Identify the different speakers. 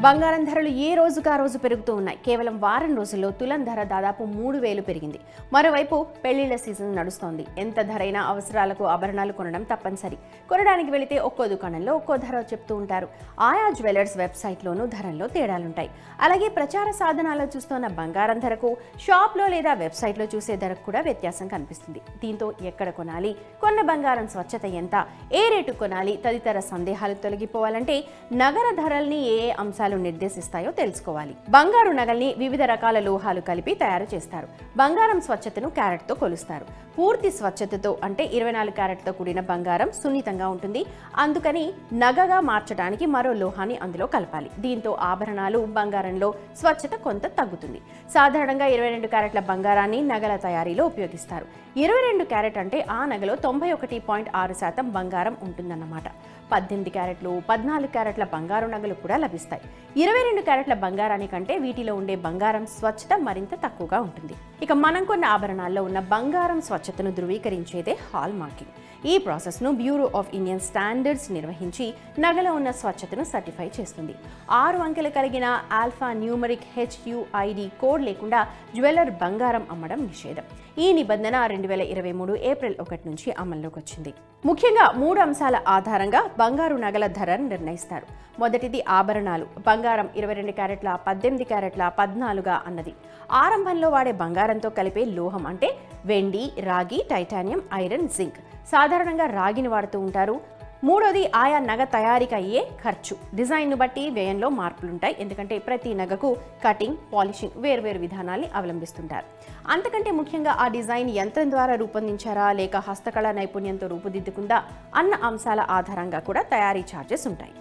Speaker 1: బంగారం ధరలు ఏ రోజుగా రోజు పెరుగుతూ ఉన్నాయి. కేవలం వారం రోజుల్లో తులం ధర దాదాపు 3000 పెరిగింది. మరోవైపు పెళ్లిళ్ల సీజన్ నడుస్తోంది. ఎంత ధరైనా అవసరాలకు ఆభరణాలు కొనడం తప్పనిసరి. కొనడానికి వెళితే ఒక్కో దుకాణంలో ఒక్కో ధర చెప్తూ ఉంటారు. ఆయా జ్యువెలర్స్ వెబ్సైట్లోనూ ధరల్లో తేడాలుంటాయి. అలాగే ప్రచార సాధనాల్లో చూస్తున్న బంగారం ధరకు షాప్లో లేదా వెబ్సైట్లో చూసే ధరకు కూడా వ్యత్యాసం కనిపిస్తుంది. దీంతో ఎక్కడ కొనాలి, కొన్న బంగారం స్వచ్ఛత ఎంత, ఏ రేటు కొనాలి తదితర సందేహాలు తొలగిపోవాలంటే నగర ధరల్ని ఏ అంశాలు నిర్దేశిస్తాయో తెలుసుకోవాలి. బంగారు నగల్ని వివిధ రకాల లోహాలు కలిపి తయారు చేస్తారు. బంగారం స్వచ్ఛతను క్యారెట్తో కొలుస్తారు. పూర్తి స్వచ్ఛతతో అంటే 24 క్యారెట్తో కూడిన బంగారం సున్నితంగా ఉంటుంది. అందుకని నగగా మార్చడానికి మరో లోహాన్ని అందులో కలపాలి. దీంతో ఆభరణాలు బంగారంలో స్వచ్ఛత కొంత తగ్గుతుంది. సాధారణంగా 22 క్యారెట్ల బంగారాన్ని నగల తయారీలో ఉపయోగిస్తారు. 22 క్యారెట్ అంటే ఆ నగలో 91.6% బంగారం ఉంటుందన్నమాట. 18 క్యారెట్లు, 14 క్యారెట్ల బంగారు నగలు కూడా లభిస్తాయి. 22 క్యారెట్ల బంగారానికంటే వీటిలో ఉండే బంగారం స్వచ్ఛత మరింత తక్కువగా ఉంటుంది. ఇక మనం కొన్న ఆభరణాల్లో ఉన్న బంగారం స్వచ్ఛతను ధృవీకరించేదే హాల్ మార్కింగ్. ఈ ప్రాసెస్ను బ్యూరో ఆఫ్ ఇండియన్ స్టాండర్డ్స్ నిర్వహించి నగలో ఉన్న స్వచ్ఛతను సర్టిఫై చేస్తుంది. 6 అంకెలు కలిగిన ఆల్ఫా న్యూమరిక్ HUID కోడ్ లేకుండా జ్యువెలర్ బంగారం అమ్మడం నిషేధం. ఈ నిబంధన 2023 ఏప్రిల్ 1 నుంచి అమల్లోకి వచ్చింది. ముఖ్యంగా 3 అంశాల ఆధారంగా బంగారు నగల ధరను నిర్ణయిస్తారు. మొదటిది ఆభరణాలు. బంగారం 22 క్యారెట్ల, 18 క్యారెట్ల, 14 అన్నది. ఆరంభంలో వాడే బంగారంతో కలిపే లోహం అంటే వెండి, రాగి, టైటానియం, ఐరన్, జింక్. సాధారణంగా రాగిని వాడుతూ ఉంటారు. మూడోది ఆయా నగ తయారీకి అయ్యే ఖర్చు. డిజైన్ను బట్టి వ్యయంలో మార్పులుంటాయి. ఎందుకంటే ప్రతి నగకు కటింగ్, పాలిషింగ్ వేర్వేరు విధానాల్ని అవలంబిస్తుంటారు. అంతకంటే ముఖ్యంగా ఆ డిజైన్ యంత్రం ద్వారా రూపొందించారా లేక హస్తకళ నైపుణ్యంతో రూపుదిద్దుకుందా అన్న అంశాల ఆధారంగా కూడా తయారీ ఛార్జెస్ ఉంటాయి.